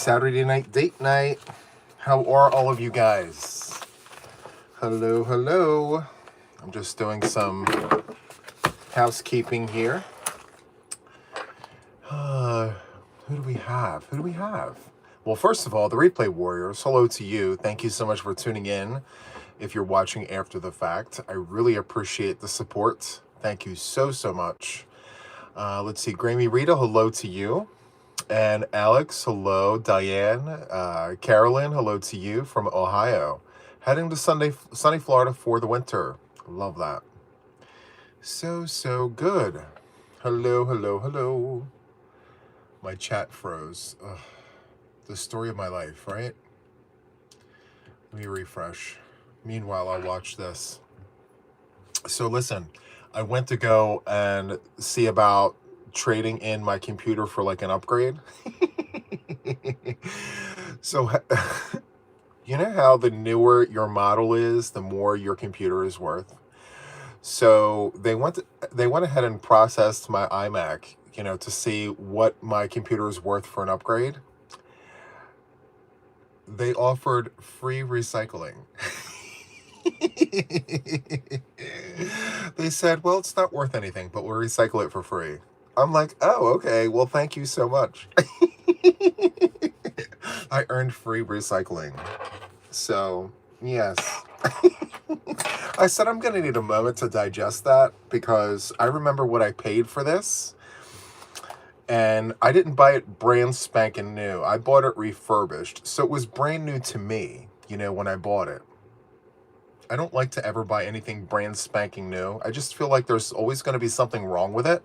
Saturday night date night. How are all of you guys? Hello, hello. I'm just doing some housekeeping here. Who do we have? Well, first of all, the Replay Warriors, hello to you. Thank you so much for tuning in. If you're watching after the fact, I really appreciate the support. Thank you so much. Let's see, Grammy Rita, hello to you. And Alex, hello. Diane, Carolyn, hello to you from Ohio. Heading to sunny Florida for the winter. Love that. So good. Hello. My chat froze. Ugh. The story of my life, right? Let me refresh. Meanwhile, I'll watch this. So listen, I went to go and see about trading in my computer for like an upgrade. So you know how the newer your model is, the more your computer is worth. So they went ahead and processed my iMac, to see what my computer is worth for an upgrade. They offered free recycling. They said, well, it's not worth anything, but we'll recycle it for free. I'm like, oh, okay. Well, thank you so much. I earned free recycling. So, yes. I said I'm going to need a moment to digest that because I remember what I paid for this. And I didn't buy it brand spanking new. I bought it refurbished. So it was brand new to me, when I bought it. I don't like to ever buy anything brand spanking new. I just feel like there's always going to be something wrong with it.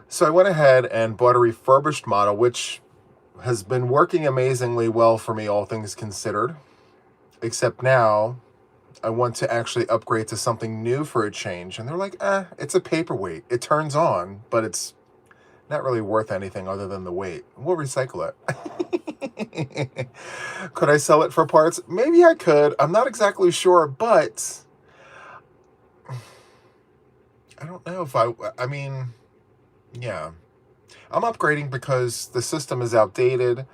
So I went ahead and bought a refurbished model, which has been working amazingly well for me, all things considered. Except now, I want to actually upgrade to something new for a change. And they're like, it's a paperweight. It turns on, but it's not really worth anything other than the weight. We'll recycle it. Could I sell it for parts? Maybe I could. I'm not exactly sure, but I don't know if I mean, yeah. I'm upgrading because the system is outdated.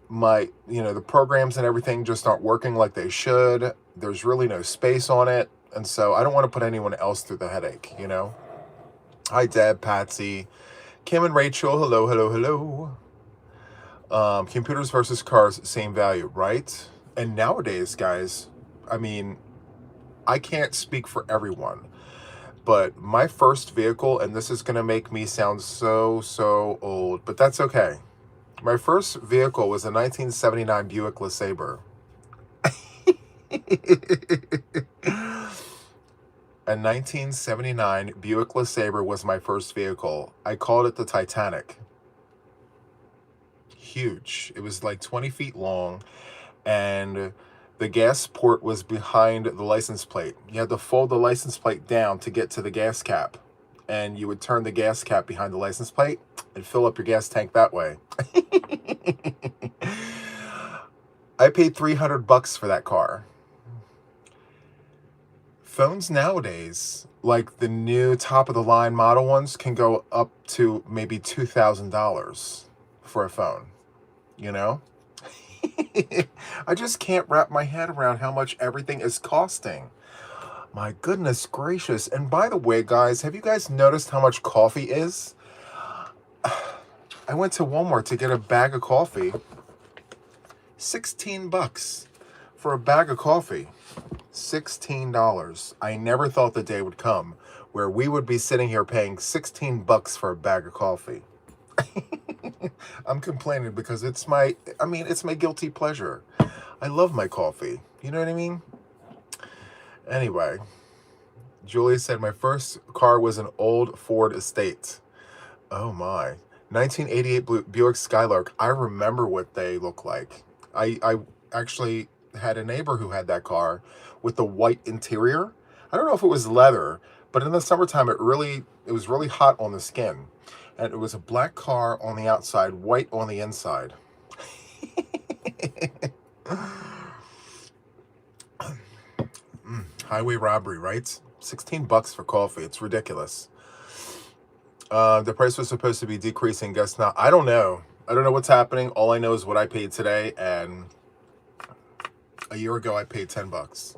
The programs and everything just aren't working like they should. There's really no space on it. And so I don't want to put anyone else through the headache, Hi, Deb, Patsy, Kim and Rachel. Hello. Computers versus cars, same value, right? And nowadays, guys, I mean, I can't speak for everyone, but my first vehicle, and this is going to make me sound so old, but that's okay. My first vehicle was a 1979 Buick LeSabre. A 1979 Buick LeSabre was my first vehicle. I called it the Titanic. Huge. It was like 20 feet long, and the gas port was behind the license plate. You had to fold the license plate down to get to the gas cap, and you would turn the gas cap behind the license plate and fill up your gas tank that way. I paid $300 for that car. Phones nowadays, like the new top-of-the-line model ones, can go up to maybe $2,000 for a phone, I just can't wrap my head around how much everything is costing. My goodness gracious. And by the way, guys, have you guys noticed how much coffee is? I went to Walmart to get a bag of coffee. $16 for a bag of coffee. $16. I never thought the day would come where we would be sitting here paying $16 for a bag of coffee. I'm complaining because it's my guilty pleasure. I love my coffee. You know what I mean? Anyway, Julia said my first car was an old Ford Estate. Oh my. 1988 Buick Skylark. I remember what they look like. I actually had a neighbor who had that car with the white interior. I don't know if it was leather, but in the summertime it was really hot on the skin. And it was a black car on the outside, white on the inside. Highway robbery, right? $16 for coffee. It's ridiculous. The price was supposed to be decreasing. Guess not. I don't know. I don't know what's happening. All I know is what I paid today, and a year ago I paid $10.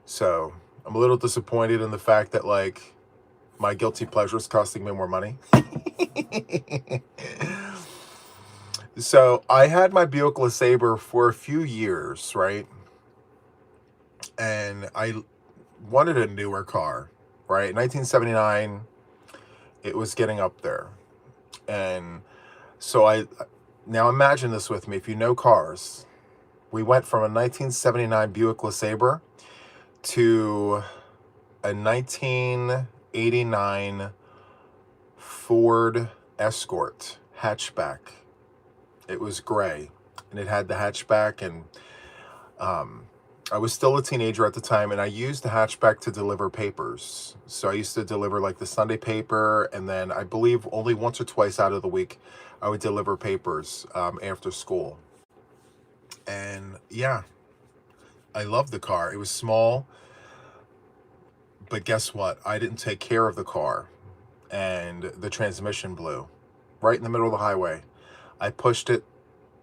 So I'm a little disappointed in the fact that like my guilty pleasure is costing me more money. So I had my Buick LeSabre for a few years, right? And I wanted a newer car, right? 1979, it was getting up there. And so now imagine this with me. If you know cars, we went from a 1979 Buick LeSabre to a 1989 Ford Escort hatchback. It was gray, and it had the hatchback, and I was still a teenager at the time, and I used the hatchback to deliver papers. So I used to deliver like the Sunday paper, and then I believe only once or twice out of the week I would deliver papers after school. And yeah, I loved the car. It was small, but guess what? I didn't take care of the car, and the transmission blew right in the middle of the highway. I pushed it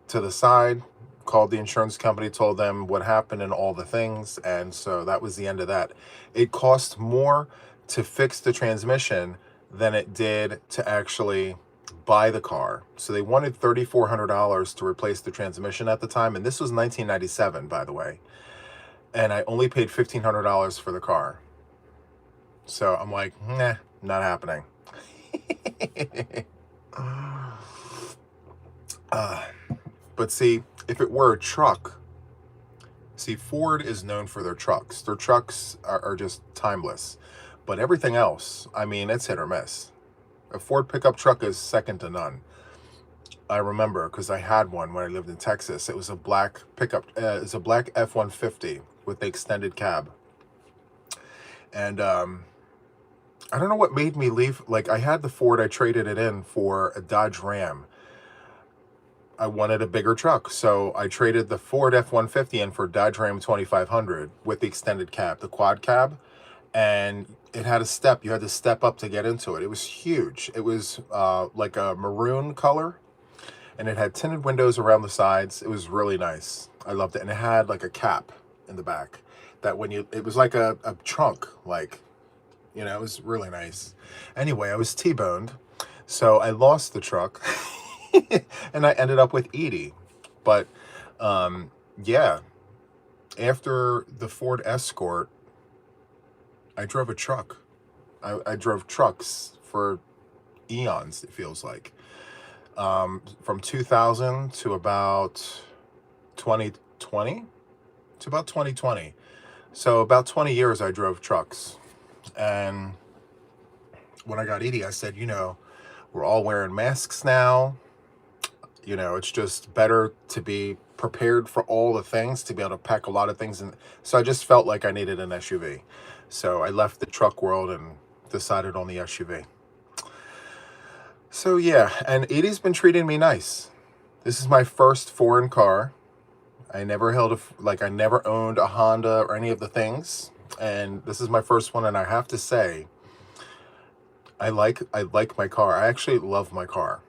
to the side, called the insurance company, told them what happened and all the things, and so that was the end of that. It cost more to fix the transmission than it did to actually buy the car. So they wanted $3,400 to replace the transmission at the time, and this was 1997, by the way. And I only paid $1,500 for the car. So I'm like, nah, not happening. But see, if it were a truck, see, Ford is known for their trucks. Their trucks are just timeless. But everything else, I mean, it's hit or miss. A Ford pickup truck is second to none. I remember because I had one when I lived in Texas. It was a black pickup. It's a black F-150 with the extended cab. And I don't know what made me leave. Like, I had the Ford. I traded it in for a Dodge Ram. I wanted a bigger truck, so I traded the Ford F-150 in for Dodge Ram 2500 with the extended cab, the quad cab, and it had a step. You had to step up to get into it. It was huge. It was like a maroon color, and it had tinted windows around the sides. It was really nice. I loved it, and it had like a cap in the back that when you, it was like a trunk, like, you know, it was really nice. Anyway, I was T-boned, so I lost the truck. And I ended up with Edie. But yeah, after the Ford Escort, I drove a truck. I drove trucks for eons, it feels like. From 2000 to about 2020. To about 2020. So about 20 years I drove trucks. And when I got Edie, I said, you know, we're all wearing masks now. You know, it's just better to be prepared for all the things, to be able to pack a lot of things. And so I just felt like I needed an SUV. So I left the truck world and decided on the SUV. So yeah, and Edie's been treating me nice. This is my first foreign car. I never held I never owned a Honda or any of the things. And this is my first one, and I have to say, I like my car. I actually love my car.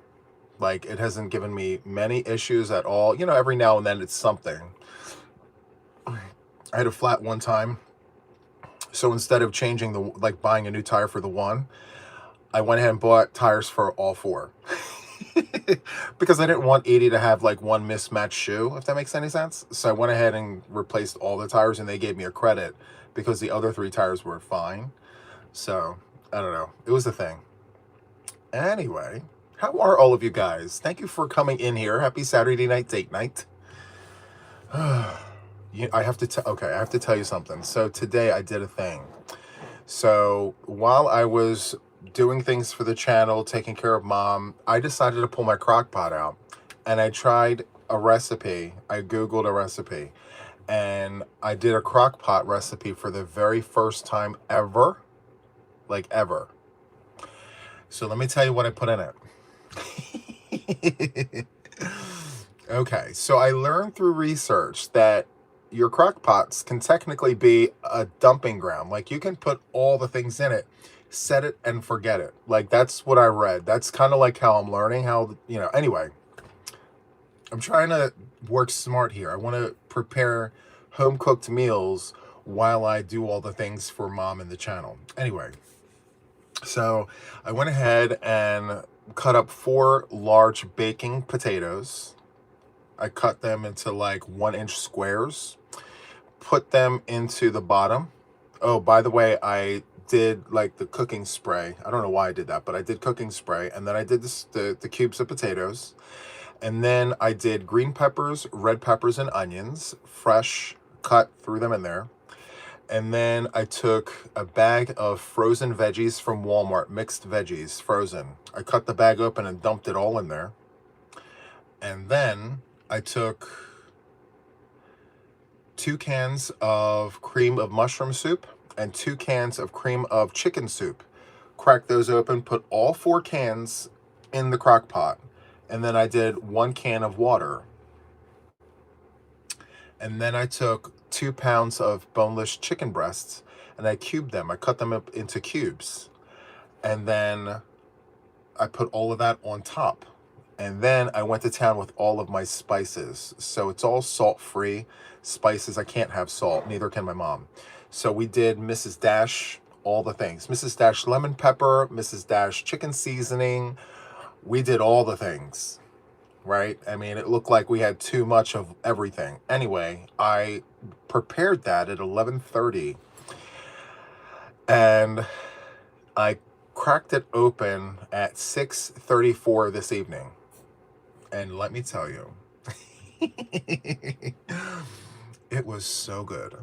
Like, it hasn't given me many issues at all. You know, every now and then it's something. I had a flat one time. So instead of changing buying a new tire for the one, I went ahead and bought tires for all four. Because I didn't want Edie to have like one mismatched shoe, if that makes any sense. So I went ahead and replaced all the tires, and they gave me a credit because the other 3 tires were fine. So, I don't know. It was a thing. Anyway, how are all of you guys? Thank you for coming in here. Happy Saturday night date night. I have to tell you something. So today I did a thing. So while I was doing things for the channel, taking care of mom, I decided to pull my crock pot out, and I tried a recipe. I Googled a recipe, and I did a crock pot recipe for the very first time ever, like ever. So let me tell you what I put in it. Okay, so I learned through research that your crock pots can technically be a dumping ground. Like, you can put all the things in it, set it and forget it. Like, that's what I read. That's kind of like how I'm learning how, you know, anyway. I'm trying to work smart here. I want to prepare home cooked meals while I do all the things for mom and the channel. Anyway, so I went ahead and cut up 4 large baking potatoes. I cut them into like 1-inch squares, put them into the bottom. Oh, by the way, I did like the cooking spray. I don't know why I did that, but I did cooking spray. And then I did the cubes of potatoes. And then I did green peppers, red peppers, and onions, fresh cut, threw them in there. And then I took a bag of frozen veggies from Walmart, mixed veggies, frozen. I cut the bag open and dumped it all in there. And then I took 2 cans of cream of mushroom soup and 2 cans of cream of chicken soup. Cracked those open, put all 4 cans in the crock pot. And then I did 1 can of water. And then I took 2 pounds of boneless chicken breasts and I cubed them. I cut them up into cubes. And then I put all of that on top. And then I went to town with all of my spices. So it's all salt-free spices. I can't have salt, neither can my mom. So we did Mrs. Dash, all the things. Mrs. Dash lemon pepper, Mrs. Dash chicken seasoning. We did all the things, right? I mean, it looked like we had too much of everything. Anyway, I prepared that at 11:30 and I cracked it open at 6:34 this evening. And let me tell you, it was so good.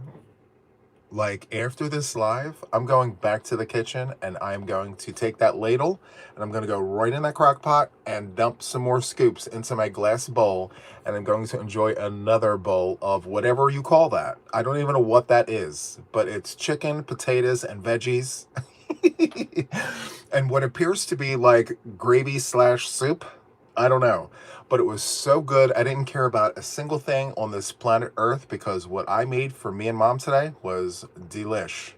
Like, after this live, I'm going back to the kitchen and I'm going to take that ladle and I'm going to go right in that crock pot and dump some more scoops into my glass bowl. And I'm going to enjoy another bowl of whatever you call that. I don't even know what that is, but it's chicken, potatoes, and veggies. And what appears to be like gravy slash soup. I don't know, but it was so good. I didn't care about a single thing on this planet Earth because what I made for me and mom today was delish.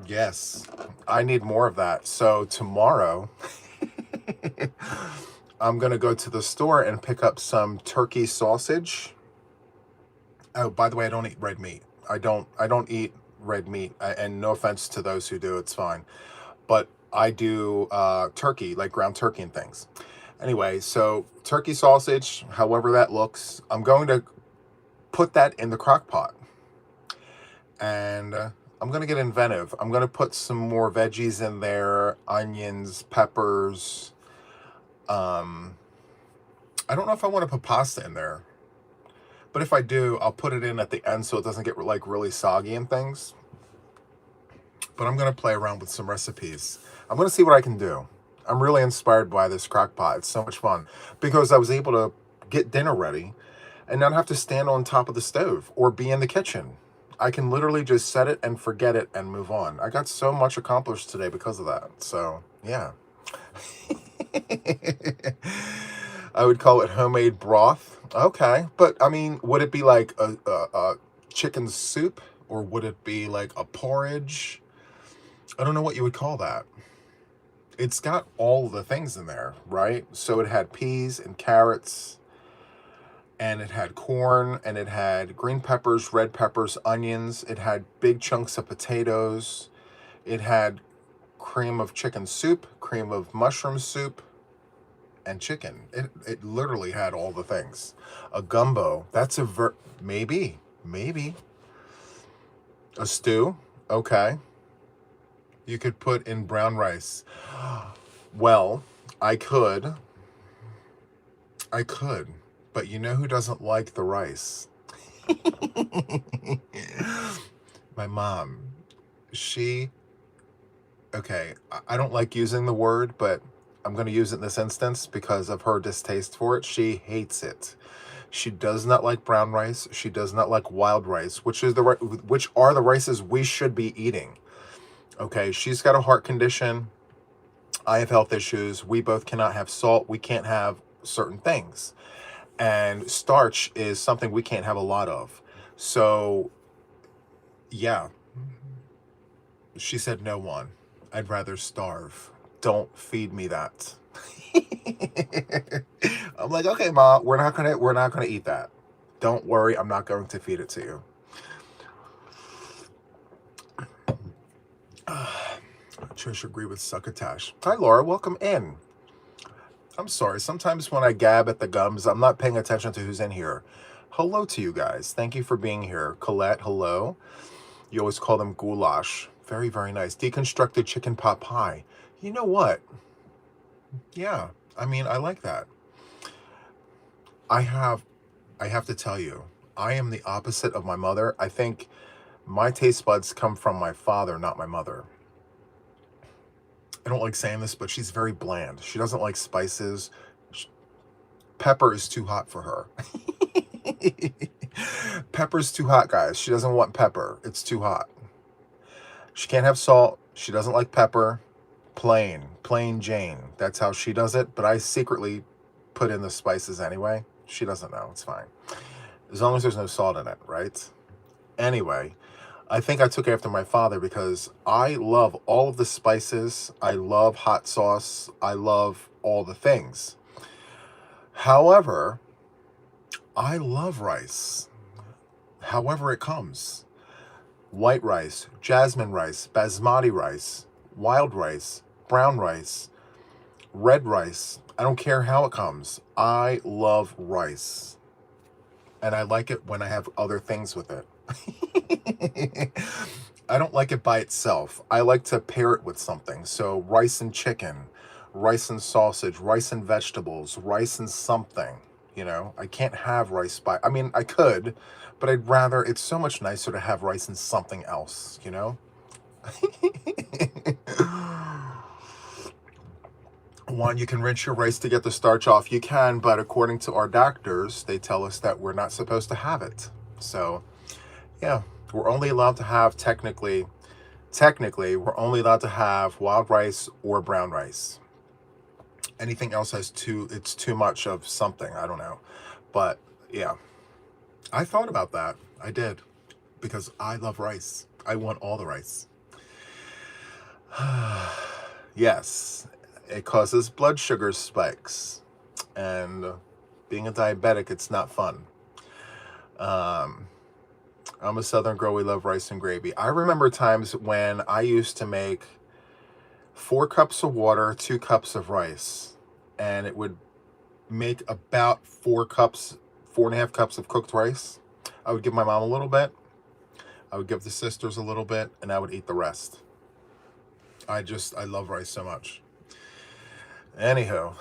Yes, I need more of that. So tomorrow, I'm going to go to the store and pick up some turkey sausage. Oh, by the way, I don't eat red meat. I don't eat red meat. And no offense to those who do, it's fine. But I do turkey, like ground turkey and things. Anyway, so turkey sausage, however that looks, I'm going to put that in the crock pot. And I'm going to get inventive. I'm going to put some more veggies in there, onions, peppers. I don't know if I want to put pasta in there. But if I do, I'll put it in at the end so it doesn't get like really soggy and things. But I'm going to play around with some recipes. I'm going to see what I can do. I'm really inspired by this crock pot. It's so much fun because I was able to get dinner ready and not have to stand on top of the stove or be in the kitchen. I can literally just set it and forget it and move on. I got so much accomplished today because of that. So, yeah. I would call it homemade broth. Okay. But, I mean, would it be like a chicken soup or would it be like a porridge? I don't know what you would call that. It's got all the things in there, right? So it had peas and carrots, and it had corn, and it had green peppers, red peppers, onions. It had big chunks of potatoes. It had cream of chicken soup, cream of mushroom soup, and chicken. It literally had all the things. A gumbo. That's a maybe. A stew. Okay. You could put in brown rice. Well, I could, but you know who doesn't like the rice? My mom. Okay, I don't like using the word, but I'm going to use it in this instance because of her distaste for it. She hates it. She does not like brown rice. She does not like wild rice, which are the rices we should be eating. Okay, she's got a heart condition. I have health issues. We both cannot have salt. We can't have certain things. And starch is something we can't have a lot of. So, yeah. She said, no one. I'd rather starve. Don't feed me that. I'm like, okay, Ma, we're not gonna eat that. Don't worry, I'm not going to feed it to you. Trish agree with Succotash. Hi, Laura. Welcome in. I'm sorry. Sometimes when I gab at the gums, I'm not paying attention to who's in here. Hello to you guys. Thank you for being here. Colette, hello. You always call them goulash. Very, very nice. Deconstructed chicken pot pie. You know what? Yeah. I mean, I like that. I have to tell you, I am the opposite of my mother. I think my taste buds come from my father, not my mother. I don't like saying this, but she's very bland. She doesn't like spices. Pepper is too hot for her. Pepper's too hot, guys. She doesn't want pepper. It's too hot. She can't have salt. She doesn't like pepper. Plain Jane. That's how she does it. But I secretly put in the spices anyway. She doesn't know. It's fine. As long as there's no salt in it, right? Anyway, I think I took after my father because I love all of the spices. I love hot sauce. I love all the things. However, I love rice. However it comes. White rice, jasmine rice, basmati rice, wild rice, brown rice, red rice. I don't care how it comes. I love rice. And I like it when I have other things with it. I don't like it by itself. I like to pair it with something. So rice and chicken, rice and sausage, rice and vegetables, rice and something. You know, I can't have rice by, I mean, I could, but I'd rather, it's so much nicer to have rice and something else, you know? Juan, you can rinse your rice to get the starch off. You can, but according to our doctors, they tell us that we're not supposed to have it. So, yeah, we're only allowed to have, technically, we're only allowed to have wild rice or brown rice. Anything else it's too much of something. I don't know. But, yeah. I thought about that. I did. Because I love rice. I want all the rice. Yes. It causes blood sugar spikes. And being a diabetic, it's not fun. I'm a Southern girl. We love rice and gravy. I remember times when I used to make 4 cups of water, 2 cups of rice. And it would make about 4.5 cups of cooked rice. I would give my mom a little bit. I would give the sisters a little bit. And I would eat the rest. I love rice so much. Anywho,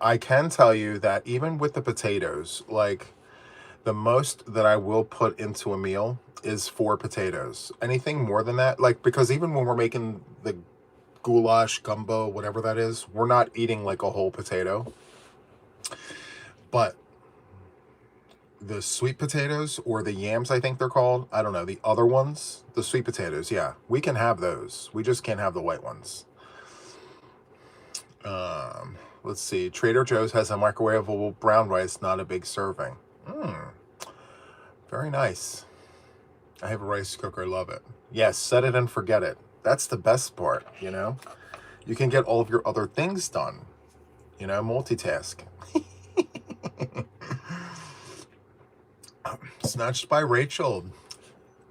I can tell you that even with the potatoes, like the most that I will put into a meal is 4 potatoes. Anything more than that, like, because even when we're making the goulash, gumbo, whatever that is, we're not eating like a whole potato. But the sweet potatoes, or the yams, I think they're called, I don't know, the other ones, the sweet potatoes, yeah, we can have those. We just can't have the white ones. Let's see. Trader Joe's has a microwavable brown rice, not a big serving. Very nice. I have a rice cooker. I love it. Yes, set it and forget it. That's the best part, you know? You can get all of your other things done. You know, multitask. Snatched by Rachel.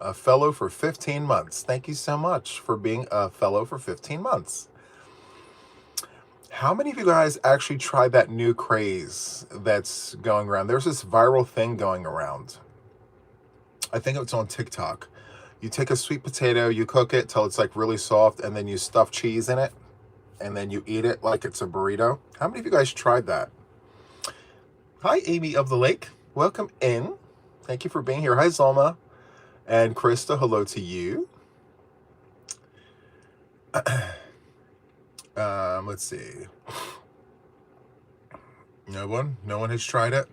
A fellow for 15 months. Thank you so much for being a fellow for 15 months. How many of you guys actually tried that new craze that's going around? There's this viral thing going around. I think it's on TikTok. You take a sweet potato, you cook it till it's like really soft, and then you stuff cheese in it, and then you eat it like it's a burrito. How many of you guys tried that? Hi, Amy of the Lake. Welcome in. Thank you for being here. Hi, Zalma. And Krista, hello to you. Let's see. No one has tried it.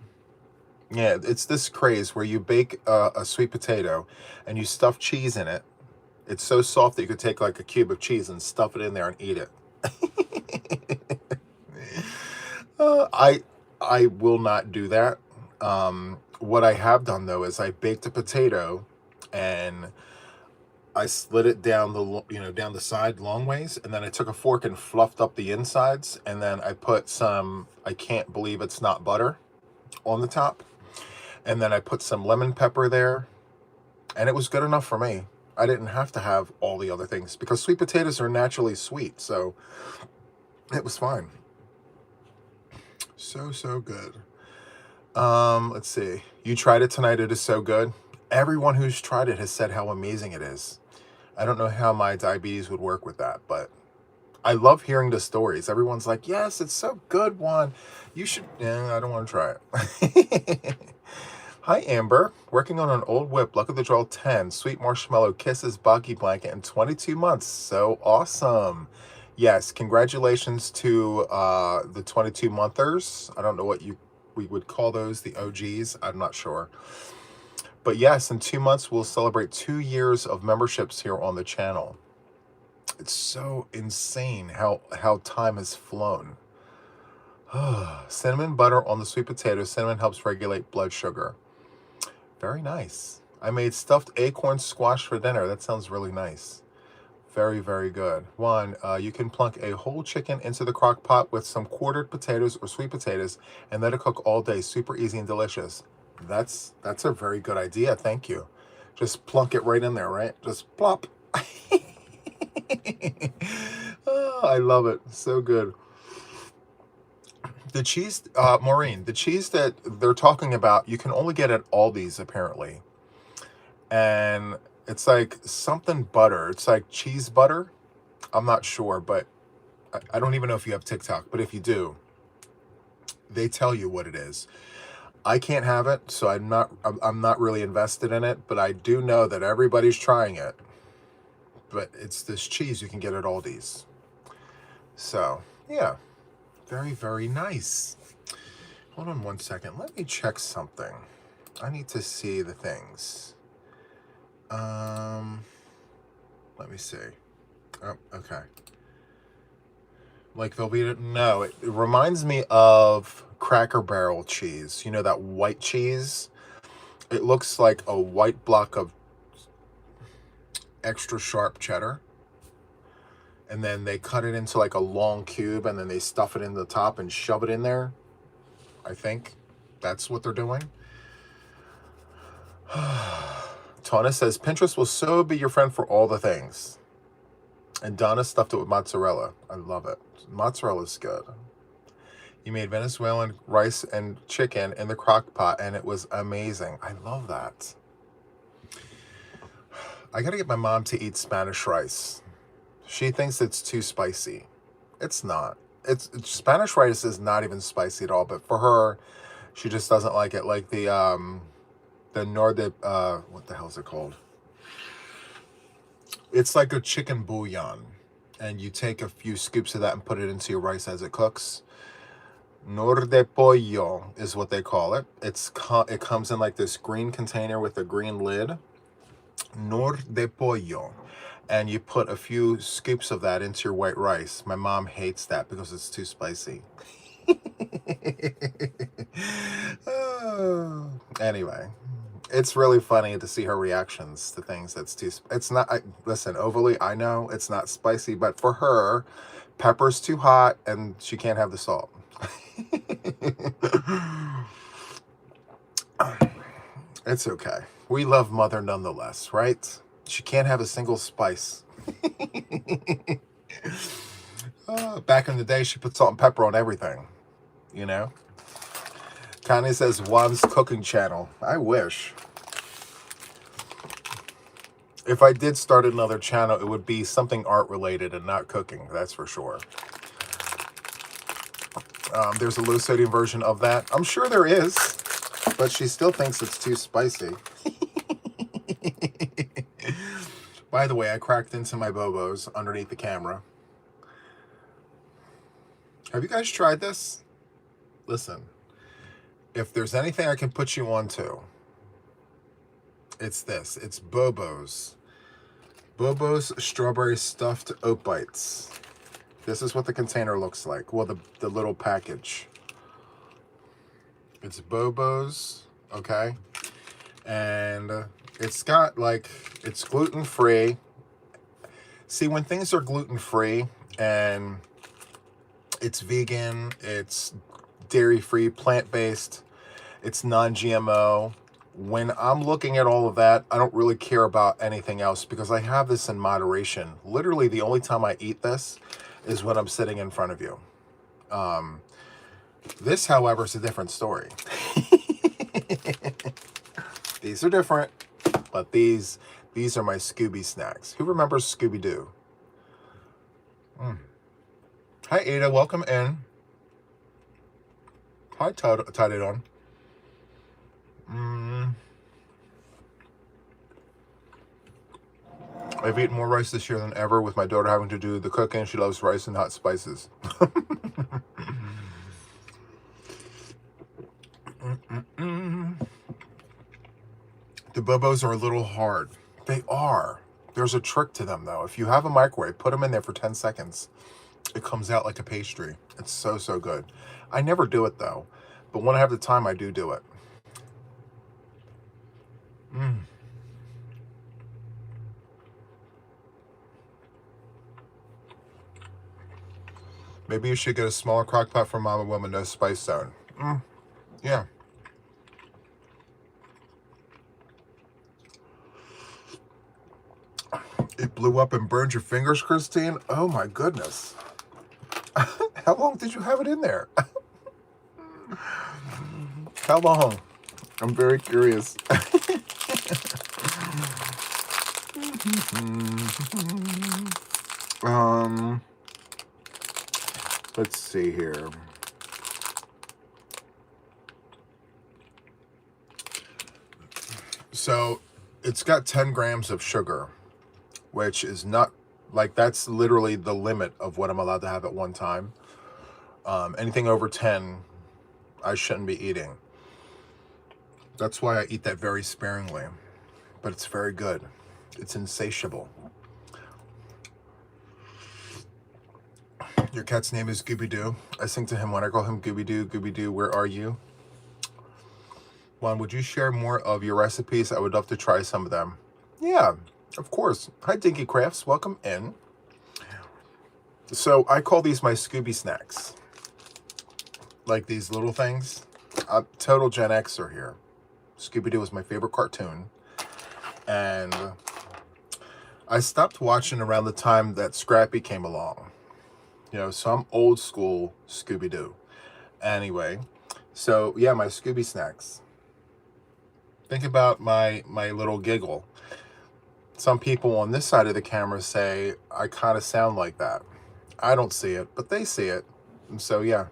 Yeah, it's this craze where you bake a sweet potato and you stuff cheese in it. It's so soft that you could take like a cube of cheese and stuff it in there and eat it. I will not do that. What I have done though is I baked a potato and I slid it down down the side long ways, and then I took a fork and fluffed up the insides, and then I put some, I can't believe it's not butter, on the top, and then I put some lemon pepper there, and it was good enough for me. I didn't have to have all the other things because sweet potatoes are naturally sweet, so it was fine. So good. Let's see. You tried it tonight. It is so good. Everyone who's tried it has said how amazing it is. I don't know how my diabetes would work with that, but I love hearing the stories. Everyone's like, yes, it's so good, Juan. You should. Yeah, I don't want to try it. Hi, Amber. Working on an old whip. Luck of the draw 10. Sweet marshmallow kisses boggy blanket in 22 months. So awesome. Yes, congratulations to the 22-monthers. I don't know what we would call those, the OGs. I'm not sure. But yes, in 2 months, we'll celebrate 2 years of memberships here on the channel. It's so insane how time has flown. Cinnamon butter on the sweet potato. Cinnamon helps regulate blood sugar. Very nice. I made stuffed acorn squash for dinner. That sounds really nice. Very, very good. One, you can plunk a whole chicken into the crock pot with some quartered potatoes or sweet potatoes and let it cook all day. Super easy and delicious. That's a very good idea. Thank you. Just plunk it right in there, right? Just plop. Oh, I love it. So good. The cheese, Maureen, the cheese that they're talking about, you can only get at Aldi's apparently. And it's like something butter. It's like cheese butter. I'm not sure, but I don't even know if you have TikTok, but if you do, they tell you what it is. I can't have it, so I'm not really invested in it, but I do know that everybody's trying it. But it's this cheese you can get at Aldi's. So, yeah. Very, very nice. Hold on one second. Let me check something. I need to see the things. Let me see. Oh, okay. Like Velveeta? No, it reminds me of Cracker Barrel cheese. You know that white cheese? It looks like a white block of extra sharp cheddar. And then they cut it into like a long cube and then they stuff it in the top and shove it in there. I think that's what they're doing. Tana says, Pinterest will so be your friend for all the things. And Donna stuffed it with mozzarella. I love it. Mozzarella is good. You made Venezuelan rice and chicken in the crock pot and it was amazing. I love that. I gotta get my mom to eat Spanish rice. She thinks it's too spicy. It's not. It's Spanish rice is not even spicy at all, but for her, she just doesn't like it. Like the what the hell is it called? It's like a chicken bouillon, and you take a few scoops of that and put it into your rice as it cooks. Nor de pollo is what they call it. It comes in like this green container with a green lid. Nor de pollo. And you put a few scoops of that into your white rice. My mom hates that because it's too spicy. Anyway, it's really funny to see her reactions to things that's too... It's not... listen, overly, I know it's not spicy, but for her, pepper's too hot and she can't have the salt. It's okay. We love Mother nonetheless, right? She can't have a single spice. Back in the day, she put salt and pepper on everything, you know? Connie says, Juan's cooking channel. I wish. If I did start another channel, it would be something art-related and not cooking, that's for sure. There's a low-sodium version of that. I'm sure there is, but she still thinks it's too spicy. By the way, I cracked into my Bobos underneath the camera. Have you guys tried this? Listen, if there's anything I can put you onto, it's this. It's Bobos. Bobos Strawberry Stuffed Oat Bites. This is what the container looks like. Well, the little package. It's Bobos, okay? And It's got like, it's gluten-free. See, when things are gluten-free and it's vegan, it's dairy-free, plant-based, it's non-GMO. When I'm looking at all of that, I don't really care about anything else because I have this in moderation. Literally, the only time I eat this is when I'm sitting in front of you. This, however, is a different story. These are different, but these are my Scooby snacks. Who remembers Scooby-Doo? Hi, Ada. Welcome in. Hi, tied it on. I've eaten more rice this year than ever with my daughter having to do the cooking. She loves rice and hot spices. The Bobos are a little hard. They are. There's a trick to them, though. If you have a microwave, put them in there for 10 seconds. It comes out like a pastry. It's so, so good. I never do it, though. But when I have the time, I do it. Maybe you should get a smaller crock pot for Mama Woman, no spice zone. Yeah. It blew up and burned your fingers, Christine? Oh my goodness. How long did you have it in there? How long? I'm very curious. Let's see here. So it's got 10 grams of sugar, which is not, like, that's literally the limit of what I'm allowed to have at one time. Anything over 10, I shouldn't be eating. That's why I eat that very sparingly. But it's very good. It's insatiable. Your cat's name is Gooby-Doo. I sing to him when I call him Gooby-Doo. Gooby-Doo, where are you? Juan, would you share more of your recipes? I would love to try some of them. Yeah, of course. Hi, Dinky Crafts. Welcome in. So I call these my Scooby snacks. Like these little things. Total Gen Xer here. Scooby-Doo was my favorite cartoon. And I stopped watching around the time that Scrappy came along. You know, so I'm old school Scooby-Doo. Anyway, so yeah, my Scooby snacks. Think about my little giggle. Some people on this side of the camera say I kind of sound like that. I don't see it, but they see it. And so, yeah.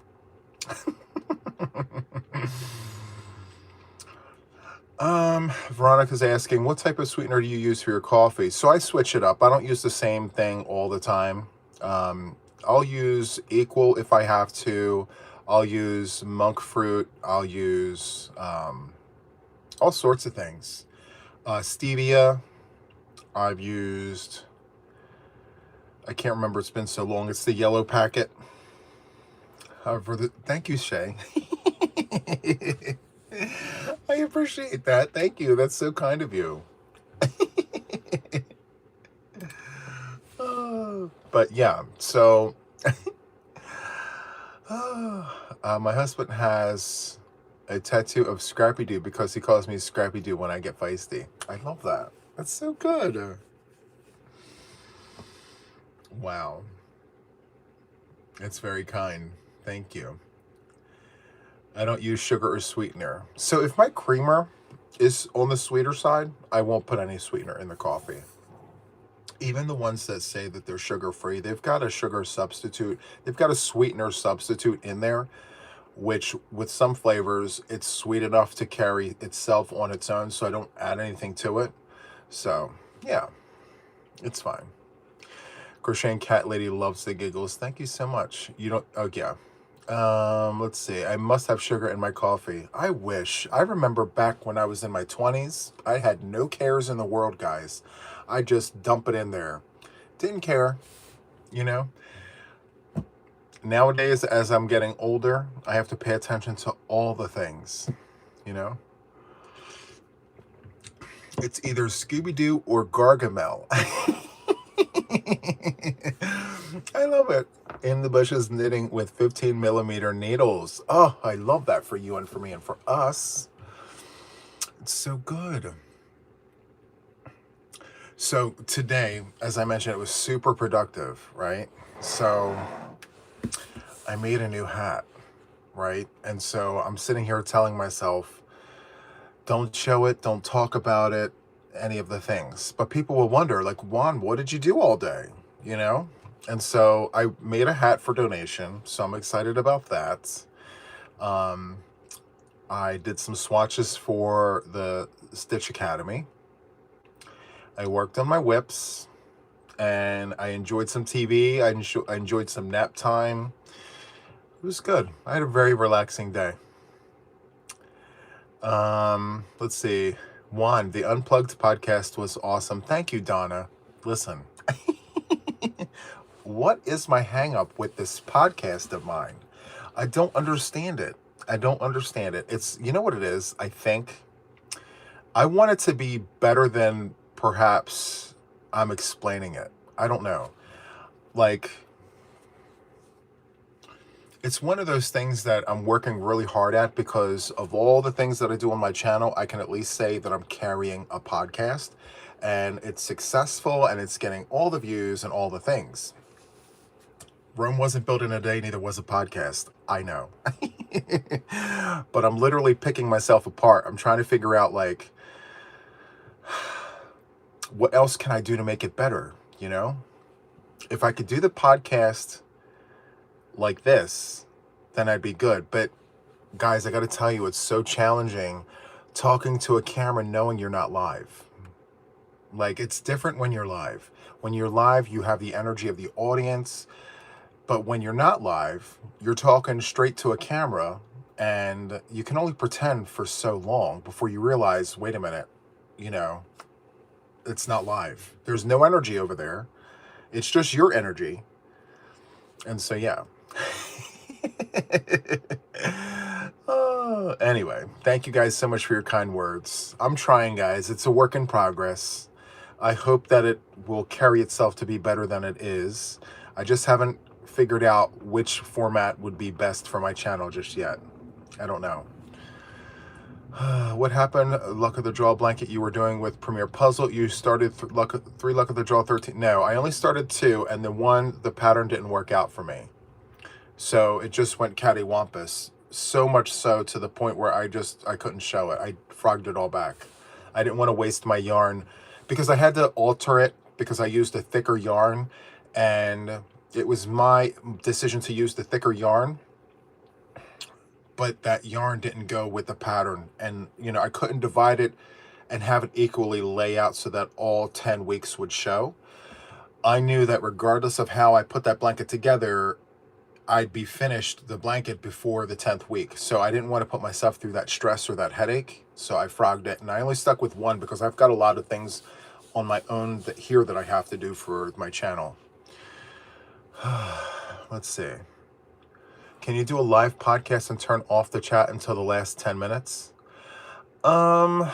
Veronica's asking, what type of sweetener do you use for your coffee? So I switch it up. I don't use the same thing all the time. I'll use Equal if I have to. I'll use monk fruit. I'll use all sorts of things. Stevia. I've used, I can't remember, it's been so long. It's the yellow packet. Thank you, Shay. I appreciate that. Thank you. That's so kind of you. But yeah, so my husband has a tattoo of Scrappy-Doo because he calls me Scrappy-Doo when I get feisty. I love that. That's so good. Wow. It's very kind. Thank you. I don't use sugar or sweetener. So if my creamer is on the sweeter side, I won't put any sweetener in the coffee. Even the ones that say that they're sugar-free, they've got a sugar substitute. They've got a sweetener substitute in there, which with some flavors, it's sweet enough to carry itself on its own, so I don't add anything to it. So, yeah, it's fine. Crocheting Cat Lady loves the giggles. Thank you so much. You don't, oh, yeah. Let's see. I must have sugar in my coffee. I wish. I remember back when I was in my 20s, I had no cares in the world, guys. I just dump it in there. Didn't care, you know? Nowadays, as I'm getting older, I have to pay attention to all the things, you know? It's either Scooby-Doo or Gargamel. I love it. In the bushes knitting with 15mm needles. Oh, I love that for you and for me and for us. It's so good. So today, as I mentioned, it was super productive, right? So I made a new hat, right? And so I'm sitting here telling myself, don't show it, don't talk about it, any of the things. But people will wonder, like, Juan, what did you do all day? You know? And so I made a hat for donation, so I'm excited about that. I did some swatches for the Stitch Academy. I worked on my whips, and I enjoyed some TV. I enjoyed some nap time. It was good. I had a very relaxing day. Let's see. Juan, the Unplugged podcast was awesome. Thank you, Donna. Listen, what is my hang up with this podcast of mine? I don't understand it. I don't understand it. It's, you know what it is? I think I want it to be better than perhaps I'm explaining it. I don't know. Like, it's one of those things that I'm working really hard at, because of all the things that I do on my channel, I can at least say that I'm carrying a podcast, and it's successful and it's getting all the views and all the things. Rome wasn't built in a day, neither was a podcast. I know. But I'm literally picking myself apart. I'm trying to figure out, like, what else can I do to make it better, you know? If I could do the podcast like this, then I'd be good. But guys, I got to tell you, it's so challenging talking to a camera knowing you're not live. Like, it's different when you're live. When you're live, you have the energy of the audience. But when you're not live, you're talking straight to a camera, and you can only pretend for so long before you realize, wait a minute, you know, it's not live. There's no energy over there. It's just your energy. And so, yeah. Anyway, thank you guys so much for your kind words. I'm trying, guys. It's a work in progress. I hope that it will carry itself to be better than it is. I just haven't figured out which format would be best for my channel just yet. I don't know. What happened? Luck of the Draw blanket you were doing with Premiere Puzzle. You started three Luck of the Draw 13. No, I only started 2, and the one, the pattern didn't work out for me. So it just went cattywampus. So much so to the point where I couldn't show it. I frogged it all back. I didn't want to waste my yarn, because I had to alter it because I used a thicker yarn, and it was my decision to use the thicker yarn, but that yarn didn't go with the pattern. And, you know, I couldn't divide it and have it equally lay out so that all 10 weeks would show. I knew that regardless of how I put that blanket together, I'd be finished the blanket before the 10th week. So I didn't want to put myself through that stress or that headache. So I frogged it, and I only stuck with 1 because I've got a lot of things on my own here that I have to do for my channel. Let's see. Can you do a live podcast and turn off the chat until the last 10 minutes? I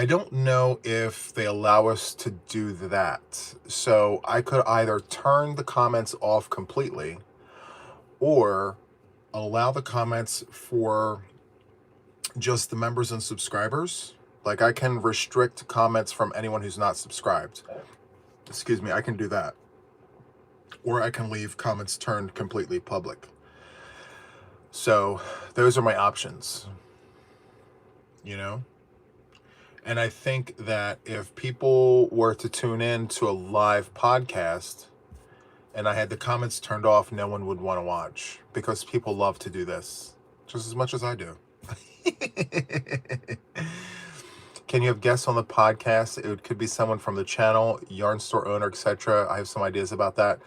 don't know if they allow us to do that. So I could either turn the comments off completely, or allow the comments for just the members and subscribers. Like, I can restrict comments from anyone who's not subscribed. Excuse me, I can do that. Or I can leave comments turned completely public. So those are my options, you know? And I think that if people were to tune in to a live podcast and I had the comments turned off, no one would want to watch, because people love to do this just as much as I do. Can you have guests on the podcast? It could be someone from the channel, yarn store owner, etc. I have some ideas about that.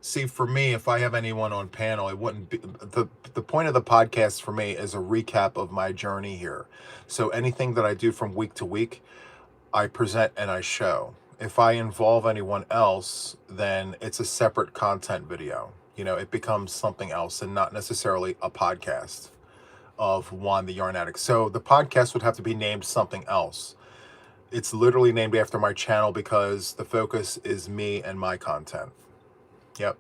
See, for me, if I have anyone on panel, it wouldn't be the point of the podcast for me is a recap of my journey here. So anything that I do from week to week, I present and I show. If I involve anyone else, then it's a separate content video. it becomes something else and not necessarily a podcast of Juan the Yarn Addict. So the podcast would have to be named something else. It's literally named after my channel because the focus is me and my content. Yep.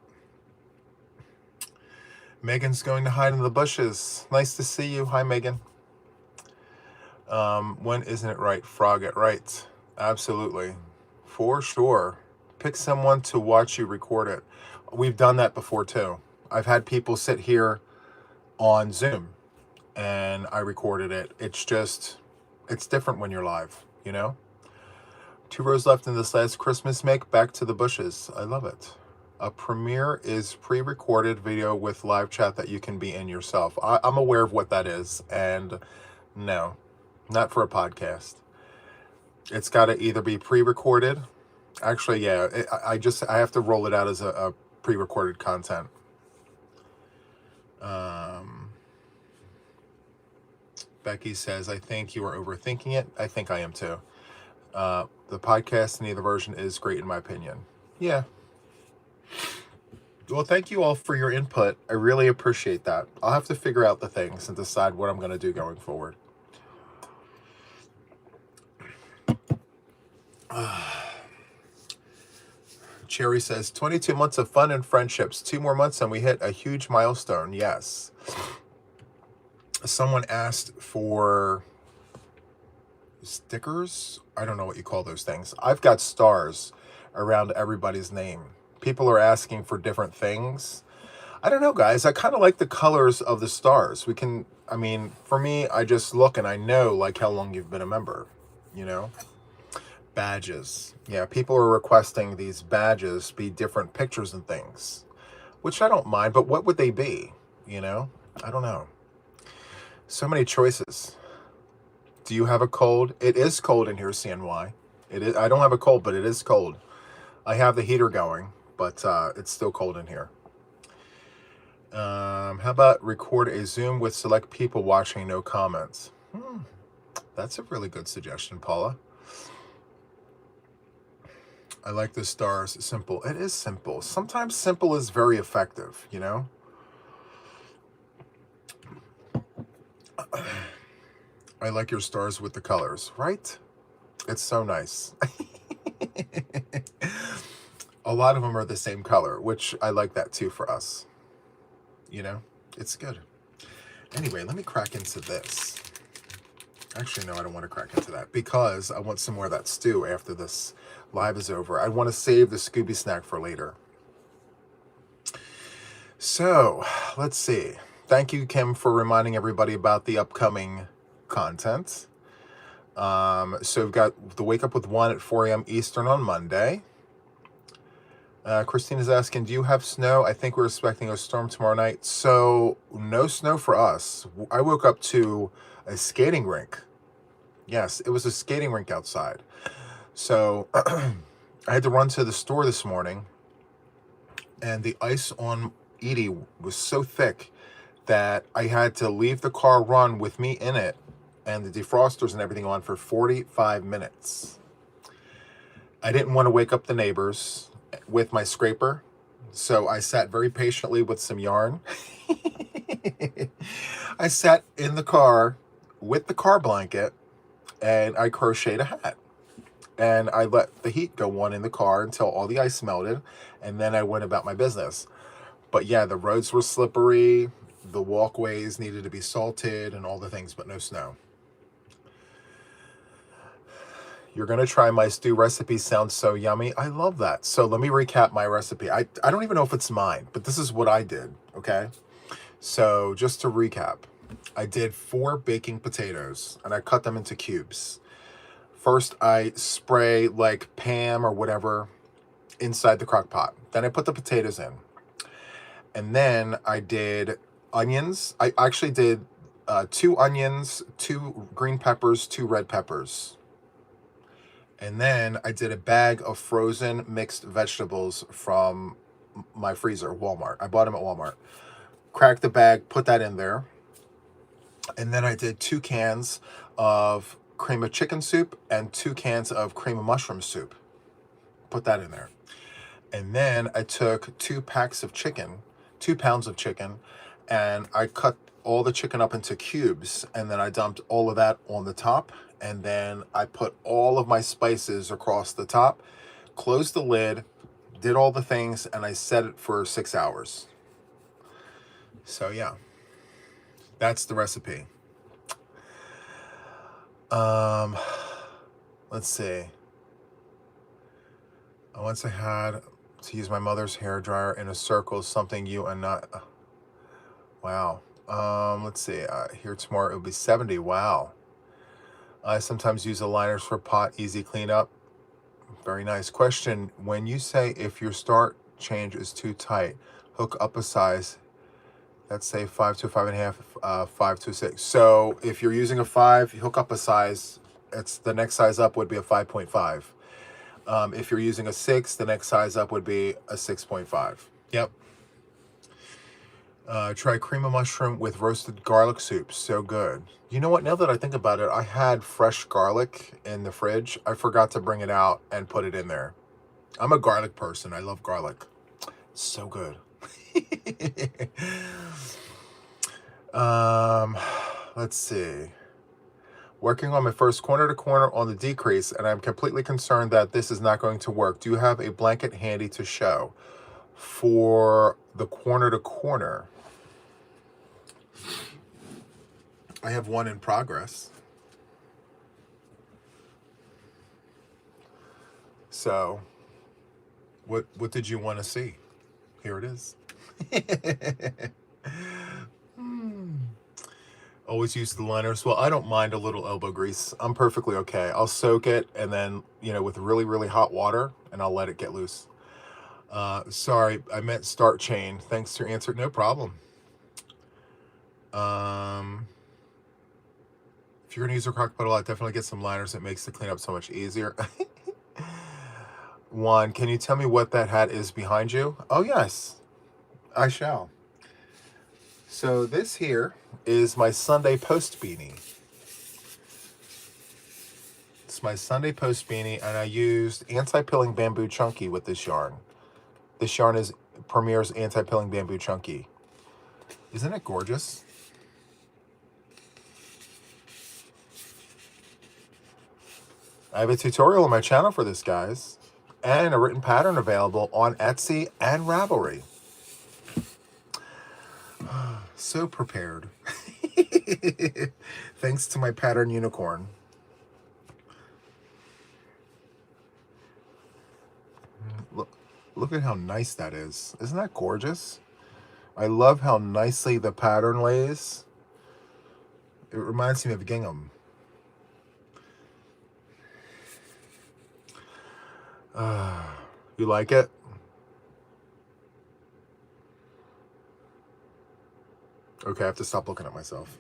Megan's going to hide in the bushes. Nice to see you. Hi, Megan. When isn't it right? Frog it right. Absolutely. For sure. Pick someone to watch you record it. We've done that before too. I've had people sit here on Zoom and I recorded it. It's different when you're live, 2 rows left in this last Christmas make. Back to the bushes. I love it. A premiere is pre-recorded video with live chat that you can be in yourself. I'm aware of what that is, and no, not for a podcast. It's got to either be pre-recorded. Actually, yeah, I have to roll it out as a pre-recorded content. Becky says, I think you are overthinking it. I think I am too. The podcast in either version is great in my opinion. Yeah. Well, thank you all for your input. I really appreciate that. I'll have to figure out the things and decide what I'm going to do going forward. Cherry says, 22 months of fun and friendships. 2 more months and we hit a huge milestone. Yes. Someone asked for stickers. I don't know what you call those things. I've got stars around everybody's name. People are asking for different things. I don't know, guys. I kind of like the colors of the stars. For me, I just look and I know like how long you've been a member, Badges. Yeah, people are requesting these badges be different pictures and things, which I don't mind, but what would they be? I don't know. So many choices. Do you have a cold? It is cold in here, CNY. It is. I don't have a cold, but it is cold. I have the heater going, but it's still cold in here. How about record a Zoom with select people watching, no comments? That's a really good suggestion, Paula. I like the stars. Simple. It is simple. Sometimes simple is very effective, I like your stars with the colors, right? It's so nice. A lot of them are the same color, which I like that too for us. It's good. Anyway, let me crack into this. Actually, no, I don't want to crack into that because I want some more of that stew after this live is over. I want to save the Scooby snack for later. So, let's see. Thank you, Kim, for reminding everybody about the upcoming content. So we've got the Wake Up with Juan at 4 a.m. Eastern on Monday. Christina's asking, do you have snow? I think we're expecting a storm tomorrow night. So, no snow for us. I woke up to a skating rink. Yes, it was a skating rink outside. So, I had to run to the store this morning, and the ice on Edie was so thick that I had to leave the car run with me in it and the defrosters and everything on for 45 minutes. I didn't want to wake up the neighbors with my scraper, so I sat very patiently with some yarn. I sat in the car with the car blanket and I crocheted a hat. And I let the heat go on in the car until all the ice melted, and then I went about my business. But yeah, the roads were slippery, the walkways needed to be salted, and all the things, but no snow. You're going to try my stew recipe. Sounds so yummy. I love that. So let me recap my recipe. I don't even know if it's mine, but this is what I did, okay? So just to recap, I did 4 baking potatoes, and I cut them into cubes. First, I spray like Pam or whatever inside the crock pot. Then I put the potatoes in. And then I did onions. I actually did 2 onions, 2 green peppers, 2 red peppers. And then I did a bag of frozen mixed vegetables from my freezer, Walmart. I bought them at Walmart. Cracked the bag, put that in there. And then I did 2 cans of cream of chicken soup and 2 cans of cream of mushroom soup. Put that in there. And then I took 2 packs of chicken, 2 pounds of chicken, and I cut all the chicken up into cubes, and then I dumped all of that on the top, and then I put all of my spices across the top, closed the lid, did all the things, and I set it for 6 hours. So yeah, that's the recipe. Let's see. Once I had to use my mother's hair dryer in a circle, something you and not. Wow. Let's see. Here tomorrow it will be 70. Wow. I sometimes use aligners for pot, easy cleanup. Very nice. Question: when you say if your start change is too tight, hook up a size. Let's say 5 to 5.5, 5 to 6. So if you're using a 5, you hook up a size. It's the next size up would be a 5.5. If you're using a 6, the next size up would be a 6.5. Yep. Try cream of mushroom with roasted garlic soup. So good. You know what? Now that I think about it, I had fresh garlic in the fridge. I forgot to bring it out and put it in there. I'm a garlic person. I love garlic. So good. Let's see. Working on my first corner to corner on the decrease, and I'm completely concerned that this is not going to work. Do you have a blanket handy to show for the corner to corner? I have one in progress. So, what did you want to see? Here it is. Always use the liners. Well, I don't mind a little elbow grease. I'm perfectly okay. I'll soak it and then, with really, really hot water, and I'll let it get loose. Sorry, I meant start chain. Thanks to your answer. No problem. If you're going to use a crock pot a lot, definitely get some liners. It makes the cleanup so much easier. Juan, can you tell me what that hat is behind you? Oh, yes, I shall. So this here is my Sunday Post beanie. It's my Sunday Post beanie, and I used anti-pilling bamboo chunky with this yarn. This yarn is Premier's anti-pilling bamboo chunky. Isn't it gorgeous? I have a tutorial on my channel for this, guys, and a written pattern available on Etsy and Ravelry. So prepared. Thanks to my pattern unicorn. Look at how nice that is. Isn't that gorgeous? I love how nicely the pattern lays. It reminds me of gingham. You like it? Okay, I have to stop looking at myself.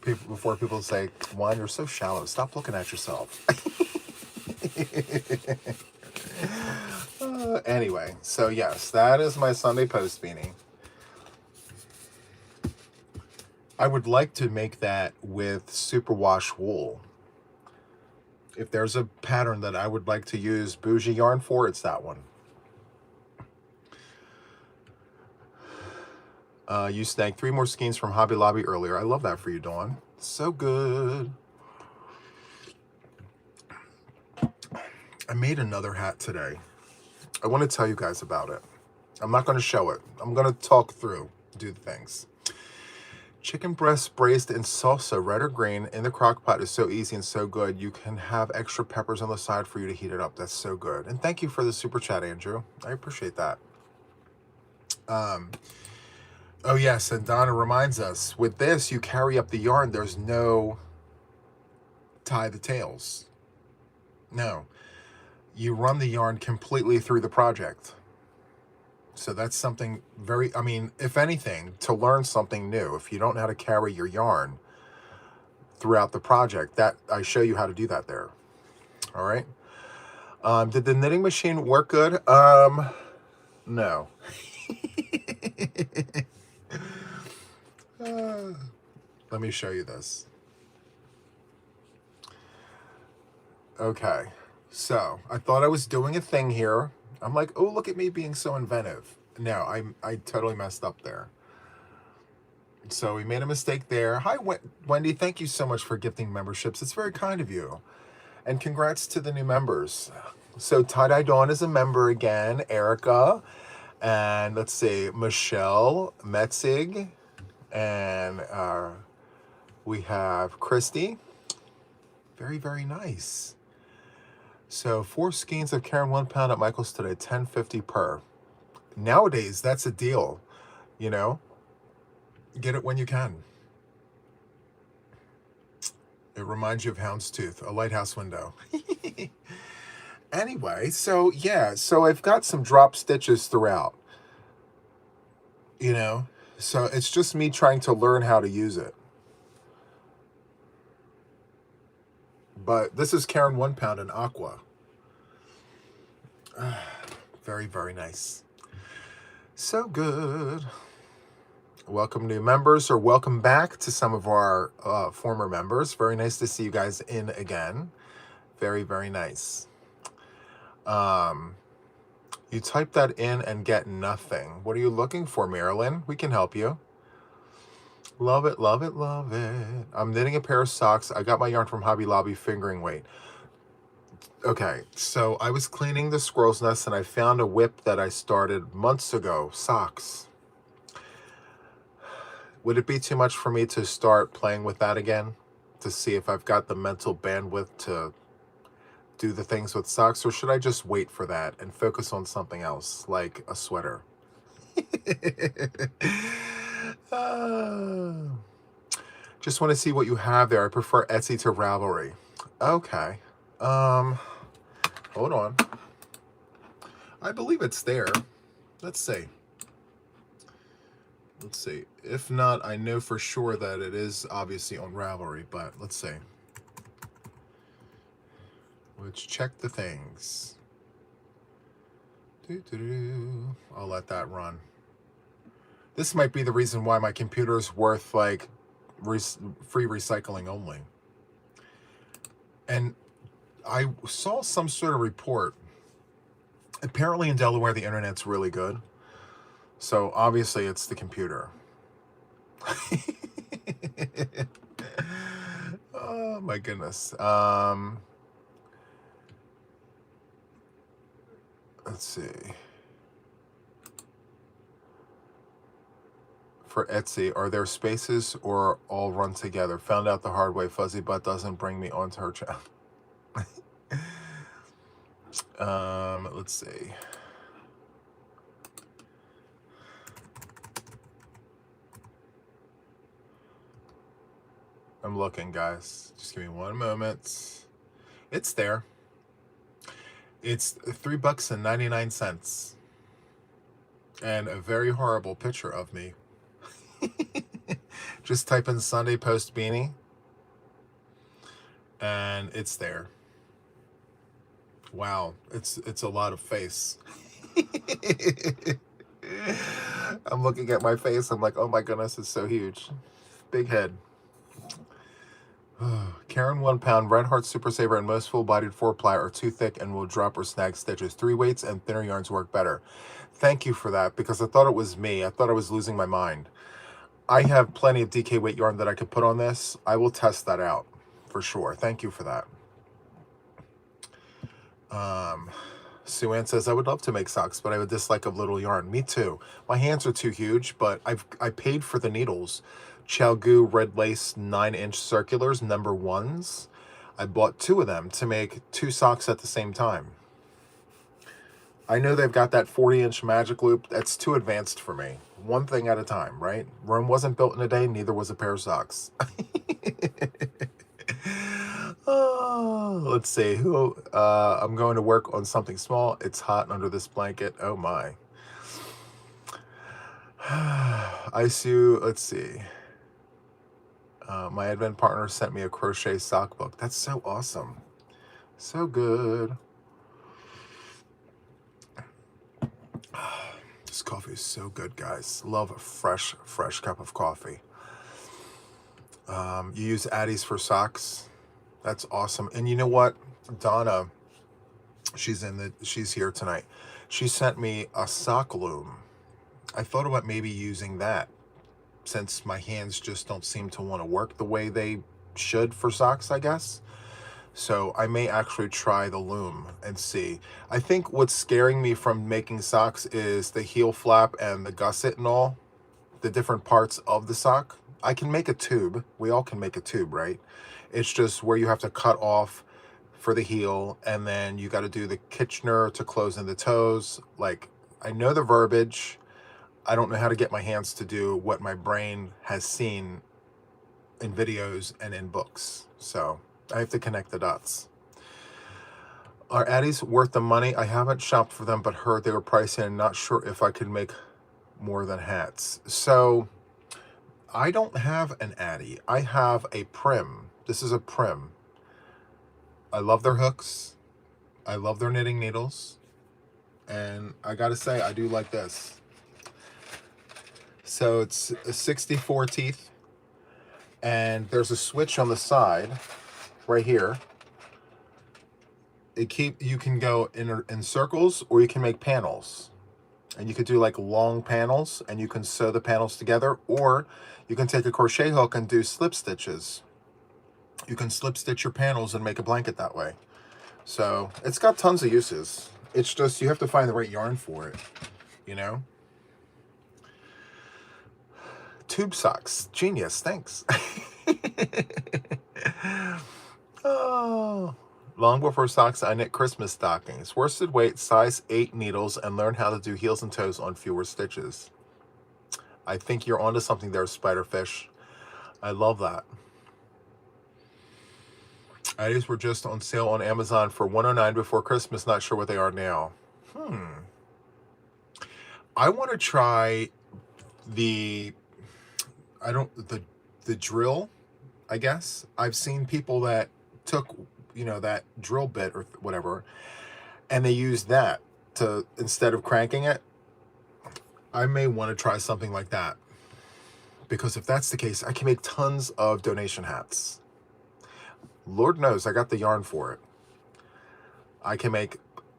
Before people say, Juan, you're so shallow. Stop looking at yourself. Anyway, so yes, that is my Sunday Post beanie. I would like to make that with superwash wool. If there's a pattern that I would like to use bougie yarn for, it's that one. You snagged 3 more skeins from Hobby Lobby earlier. I love that for you, Dawn. So good. I made another hat today. I want to tell you guys about it. I'm not going to show it. I'm going to talk through, do the things. Chicken breast braised in salsa, red or green, in the crock pot is so easy and so good. You can have extra peppers on the side for you to heat it up. That's so good. And thank you for the super chat, Andrew. I appreciate that. Oh yes, and Donna reminds us, with this, you carry up the yarn. There's no tie the tails. No. You run the yarn completely through the project. So that's something very, if anything, to learn something new, if you don't know how to carry your yarn throughout the project, that I show you how to do that there. All right. Did the knitting machine work good? No. Let me show you this. Okay. So I thought I was doing a thing here I'm like, oh, look at me being so inventive. No, I totally messed up there. So we made a mistake there. Hi, Wendy. Thank you so much for gifting memberships. It's very kind of you. And congrats to the new members. So Tie-Dye Dawn is a member again. Erica. And let's see, Michelle Metzig. And we have Christy. Very, very nice. So 4 skeins of Karen 1 pound at Michael's today, $10.50 per. Nowadays, that's a deal, you know? Get it when you can. It reminds you of Houndstooth, a lighthouse window. Anyway, so yeah, so I've got some drop stitches throughout, you know? So it's just me trying to learn how to use it. But this is Karen 1 pound in aqua. Very, very nice. So good. Welcome new members, or welcome back to some of our former members. Very nice to see you guys in again. Very, very nice. You type that in and get nothing. What are you looking for, Marilyn? We can help you. Love it, love it, love it. I'm knitting a pair of socks. I got my yarn from Hobby Lobby, fingering weight. Okay, so I was cleaning the squirrel's nest and I found a whip that I started months ago, socks. Would it be too much for me to start playing with that again to see if I've got the mental bandwidth to do the things with socks, or should I just wait for that and focus on something else, like a sweater? Just want to see what you have there. I prefer Etsy to Ravelry. Okay. Hold on. I believe it's there. Let's see. Let's see. If not, I know for sure that it is obviously on Ravelry, but let's see. Let's check the things. I'll let that run. This might be the reason why my computer is worth like free recycling only. And I saw some sort of report. Apparently in Delaware, the internet's really good. So obviously it's the computer. Oh my goodness. Let's see. For Etsy, are there spaces or all run together? Found out the hard way. Fuzzy Butt doesn't bring me onto her channel. Let's see. I'm looking, guys. Just give me one moment. It's there. It's $3.99. And a very horrible picture of me. Just type in Sunday Post beanie. And it's there. Wow, it's a lot of face. I'm looking at my face. I'm like, oh my goodness, it's so huge. Big head. Karen 1 pound, Red Heart Super Saver, and most full-bodied 4-ply are too thick and will drop or snag stitches. 3 weights and thinner yarns work better. Thank you for that, because I thought it was me. I thought I was losing my mind. I have plenty of DK weight yarn that I could put on this. I will test that out for sure. Thank you for that. Sue Ann says, I would love to make socks, but I have a dislike of little yarn. Me too. My hands are too huge, but I paid for the needles. Chalgu red lace 9-inch circulars, number 1s. I bought 2 of them to make 2 socks at the same time. I know they've got that 40-inch magic loop. That's too advanced for me. One thing at a time, right? Rome wasn't built in a day, neither was a pair of socks. Oh, let's see. I'm going to work on something small. It's hot under this blanket. Oh my. I see. Let's see. My advent partner sent me a crochet sock book. That's so awesome. So good. This coffee is so good, guys. Love a fresh cup of coffee. You use Addies for socks. That's awesome. And you know what, Donna, She's here tonight. She sent me a sock loom. I thought about maybe using that since my hands just don't seem to want to work the way they should for socks, I guess. So I may actually try the loom and see. I think what's scaring me from making socks is the heel flap and the gusset and all, the different parts of the sock. I can make a tube. We all can make a tube, right? It's just where you have to cut off for the heel, and then you got to do the Kitchener to close in the toes. Like, I know the verbiage. I don't know how to get my hands to do what my brain has seen in videos and in books. So I have to connect the dots. Are Addies worth the money? I haven't shopped for them, but heard they were pricey and not sure if I could make more than hats. So I don't have an Addie. I have a Prim. This is a Prim. I love their hooks. I love their knitting needles. And I gotta say, I do like this. So it's a 64 teeth. And there's a switch on the side, right here. You can go in circles, or you can make panels. And you could do like long panels, and you can sew the panels together, or you can take a crochet hook and do slip stitches. You can slip stitch your panels and make a blanket that way. So it's got tons of uses. It's just you have to find the right yarn for it, you know? Tube socks. Genius. Thanks. Oh. Long before socks, I knit Christmas stockings. Worsted weight, size 8 needles, and learn how to do heels and toes on fewer stitches. I think you're onto something there, Spiderfish. I love that. Addies were just on sale on Amazon for $109 before Christmas. Not sure what they are now. I want to try the drill, I guess. I've seen people that took, that drill bit or whatever, and they used that to, instead of cranking it. I may want to try something like that, because if that's the case, I can make tons of donation hats. Lord knows I got the yarn for it. I can make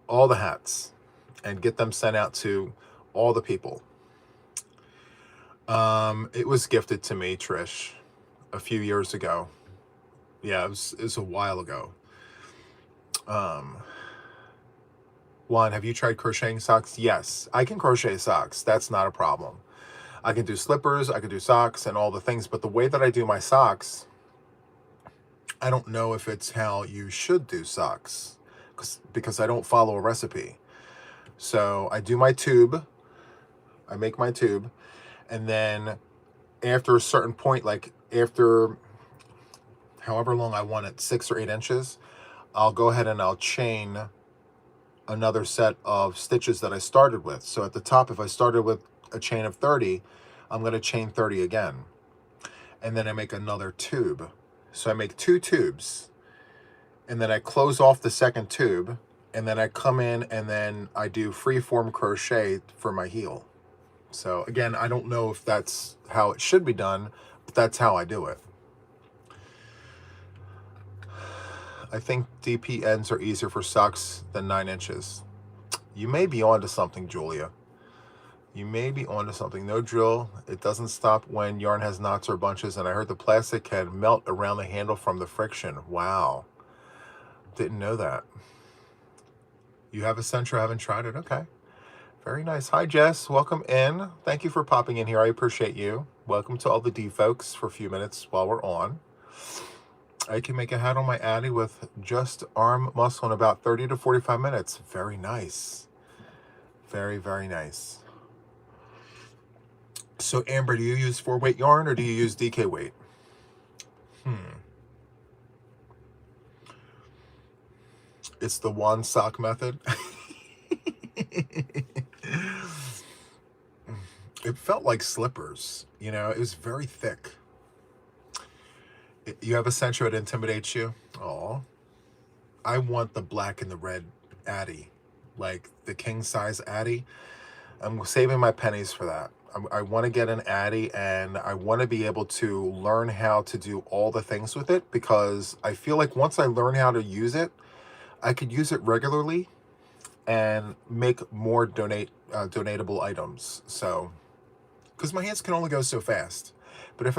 all the hats and get them sent out to all the people. It was gifted to me, Trish, a few years ago. Yeah, it was a while ago. Juan, have you tried crocheting socks? Yes, I can crochet socks. That's not a problem. I can do slippers, I can do socks and all the things, but the way that I do my socks, I don't know if it's how you should do socks, because I don't follow a recipe. So I do my tube, I make my tube, and then after a certain point, like after however long I want it, 6 or 8 inches, I'll go ahead and I'll chain another set of stitches that I started with. So at the top, if I started with a chain of 30, I'm going to chain 30 again. And then I make another tube. So I make 2 tubes, and then I close off the second tube, and then I come in and then I do freeform crochet for my heel. So again, I don't know if that's how it should be done, but that's how I do it. I think DP ends are easier for socks than 9 inches. You may be onto something, Julia. You may be onto something. No drill. It doesn't stop when yarn has knots or bunches, and I heard the plastic can melt around the handle from the friction. Wow. Didn't know that. You have a Centra, haven't tried it? Okay. Very nice. Hi, Jess. Welcome in. Thank you for popping in here. I appreciate you. Welcome to all the D folks for a few minutes while we're on. I can make a hat on my Addie with just arm muscle in about 30 to 45 minutes. Very nice. Very, very nice. So, Amber, do you use 4-weight yarn or do you use DK weight? It's the Juan sock method. It felt like slippers. It was very thick. You have a Centra that intimidates you? Oh, I want the black and the red Addie, like the king size Addie. I'm saving my pennies for that. I want to get an Addie, and I want to be able to learn how to do all the things with it, because I feel like once I learn how to use it, I could use it regularly, and make more donatable items. So, because my hands can only go so fast, but if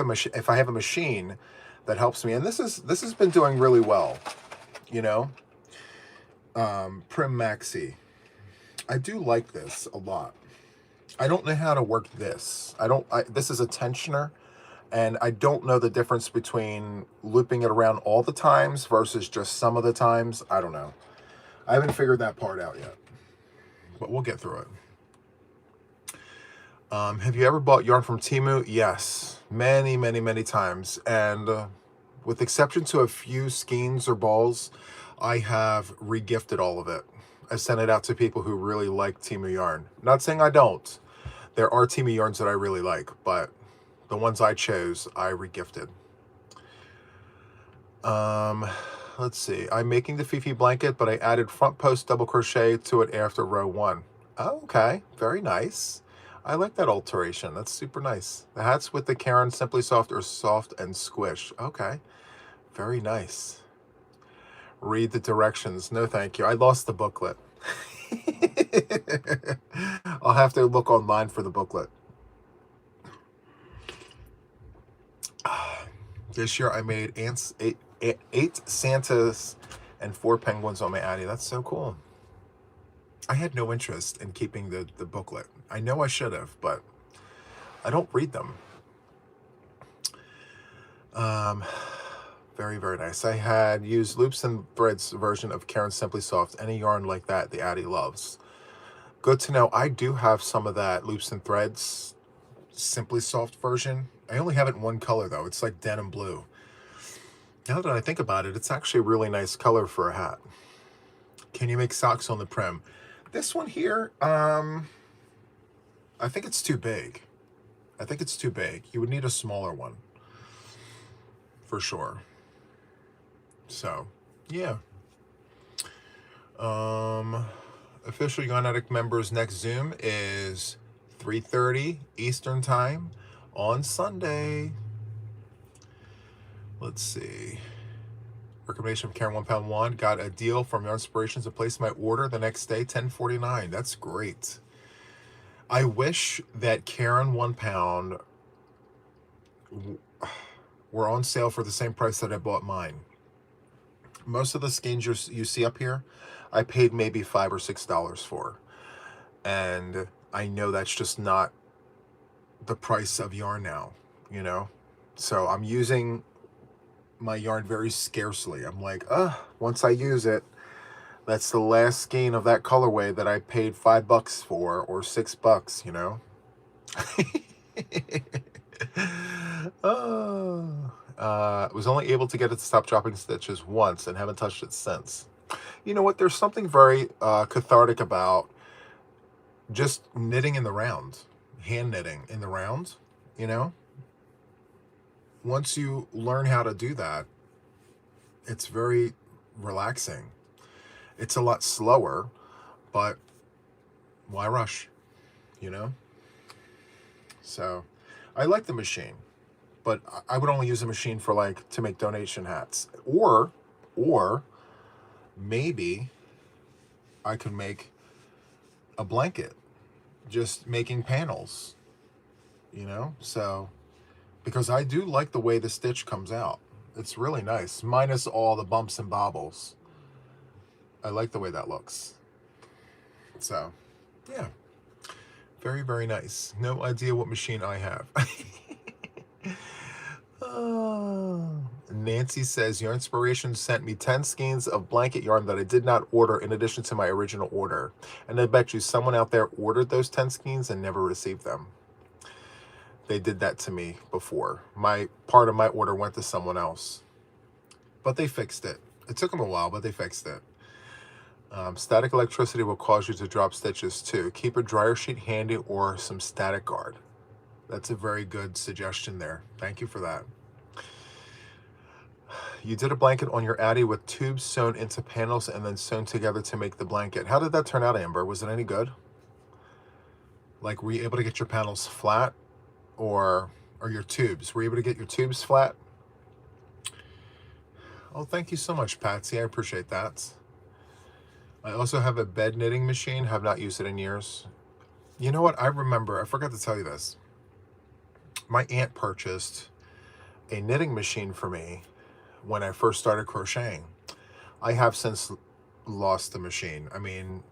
I have a machine that helps me, and this has been doing really well, you know, Prim Maxi. I do like this a lot. I don't know how to work this. This is a tensioner, and I don't know the difference between looping it around all the times versus just some of the times. I don't know. I haven't figured that part out yet, but we'll get through it. Have you ever bought yarn from Temu? Yes, many, many, many times. And with exception to a few skeins or balls, I have regifted all of it. I sent it out to people who really like Temu yarn. Not saying I don't. There are Temu yarns that I really like, but the ones I chose, I regifted. Let's see. I'm making the Fifi blanket, but I added front post double crochet to it after row 1. Oh, okay, very nice. I like that alteration. That's super nice. The hats with the Karen Simply Soft are soft and squish. Okay, very nice. Read the directions. No, thank you. I lost the booklet. I'll have to look online for the booklet. This year I made eight Santas and 4 penguins on my Addy. That's so cool. I had no interest in keeping the booklet. I know I should have, but I don't read them. Very, very nice. I had used Loops and Threads version of Karen Simply Soft. Any yarn like that, the Addy loves. Good to know. I do have some of that Loops and Threads Simply Soft version. I only have it in one color, though. It's like denim blue. Now that I think about it, it's actually a really nice color for a hat. Can you make socks on the Prim? This one here, I think it's too big. I think it's too big. You would need a smaller one. For sure. So, yeah. Official Yarn Addict members' next Zoom is 3:30 Eastern Time on Sunday. Let's see. Recommendation of Karen 1 pound wand. Got a deal from Yarn Inspirations to place my order the next day, 10:49. That's great. I wish that Karen 1 pound were on sale for the same price that I bought mine. Most of the skeins you see up here, I paid maybe $5 or $6 for. And I know that's just not the price of yarn now, you know? So I'm using my yarn very scarcely. I'm like, once I use it, that's the last skein of that colorway that I paid $5 for, or $6, you know? Was only able to get it to stop dropping stitches once and haven't touched it since. You know what? There's something very cathartic about just knitting in the round, hand knitting in the round, you know? Once you learn how to do that, it's very relaxing. It's a lot slower, but why rush, you know? So I like the machine, but I would only use a machine for like to make donation hats, or maybe I could make a blanket, just making panels, you know? So, because I do like the way the stitch comes out. It's really nice, minus all the bumps and bobbles. I like the way that looks. So, yeah. Very, very nice. No idea what machine I have. Nancy says, Yarn Inspiration sent me 10 skeins of blanket yarn that I did not order in addition to my original order. And I bet you someone out there ordered those 10 skeins and never received them. They did that to me before. Part of my order went to someone else. But they fixed it. It took them a while, but they fixed it. Static electricity will cause you to drop stitches too. Keep a dryer sheet handy or some static guard. That's a very good suggestion there. Thank you for that. You did a blanket on your Addy with tubes sewn into panels and then sewn together to make the blanket. How did that turn out, Amber? Was it any good? Like, were you able to get your panels flat? Or your tubes? Were you able to get your tubes flat? Oh, thank you so much, Patsy. I appreciate that. I also have a bed knitting machine, have not used it in years. You know what? I remember, I forgot to tell you this. My aunt purchased a knitting machine for me when I first started crocheting. I have since lost the machine. I mean,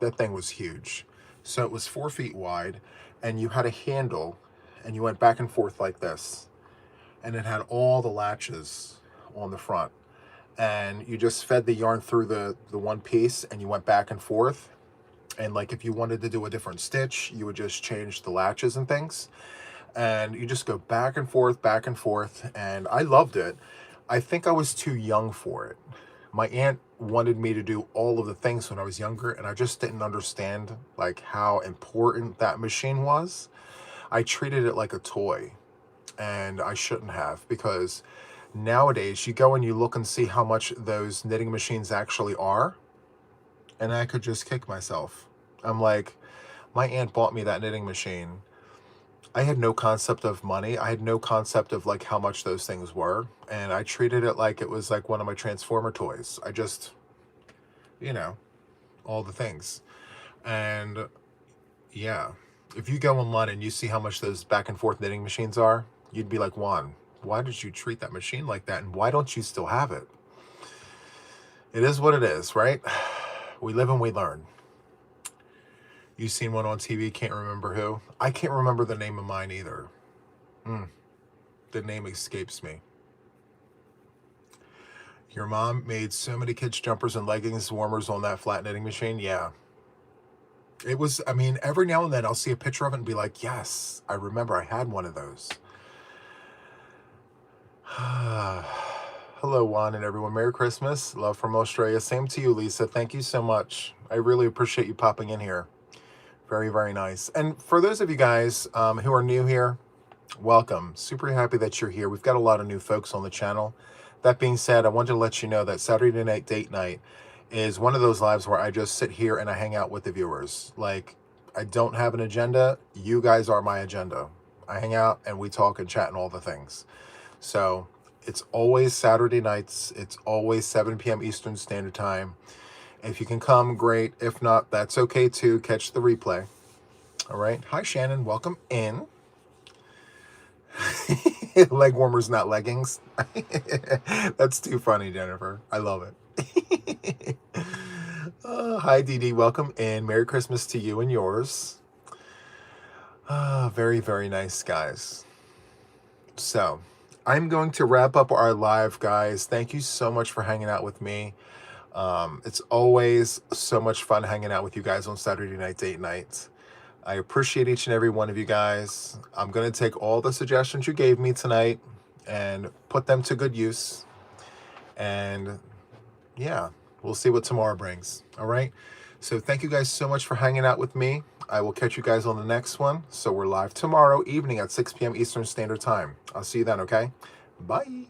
that thing was huge. So it was 4 feet wide, and you had a handle, and you went back and forth like this. And it had all the latches on the front. And you just fed the yarn through the one piece, and you went back and forth. And like if you wanted to do a different stitch, you would just change the latches and things. And you just go back and forth, back and forth. And I loved it. I think I was too young for it. My aunt wanted me to do all of the things when I was younger, and I just didn't understand like how important that machine was. I treated it like a toy, and I shouldn't have, because nowadays you go and you look and see how much those knitting machines actually are, and I could just kick myself. I'm like, my aunt bought me that knitting machine. I had no concept of money. I had no concept of like how much those things were. And I treated it like it was like one of my Transformer toys. I just, you know, all the things. And yeah, if you go online and you see how much those back and forth knitting machines are, you'd be like, Juan, why did you treat that machine like that? And why don't you still have it? It is what it is, right? We live and we learn. You seen one on TV, can't remember who. I can't remember the name of mine either. The name escapes me. Your mom made so many kids jumpers and leggings warmers on that flat knitting machine. Yeah. It was, I mean, every now and then I'll see a picture of it and be like, yes, I remember I had one of those. Hello, Juan and everyone. Merry Christmas. Love from Australia. Same to you, Lisa. Thank you so much. I really appreciate you popping in here. Very, very nice. And for those of you guys who are new here, welcome. Super happy that you're here. We've got a lot of new folks on the channel. That being said, I wanted to let you know that Saturday Night Date Night is one of those lives where I just sit here and I hang out with the viewers. Like, I don't have an agenda. You guys are my agenda. I hang out and we talk and chat and all the things. So it's always Saturday nights. It's always 7 p.m. Eastern Standard Time. If you can come, great. If not, that's okay too. Catch the replay. All right. Hi, Shannon. Welcome in. Leg warmers, not leggings. That's too funny, Jennifer. I love it. Hi, Dee Dee. Welcome in. Merry Christmas to you and yours. Very, very nice, guys. So I'm going to wrap up our live, guys. Thank you so much for hanging out with me. It's always so much fun hanging out with you guys on Saturday Night Date Night. I appreciate each and every one of you guys. I'm going to take all the suggestions you gave me tonight and put them to good use. And yeah, we'll see what tomorrow brings. All right. So thank you guys so much for hanging out with me. I will catch you guys on the next one. So we're live tomorrow evening at 6 p.m. Eastern Standard Time. I'll see you then. Okay. Bye.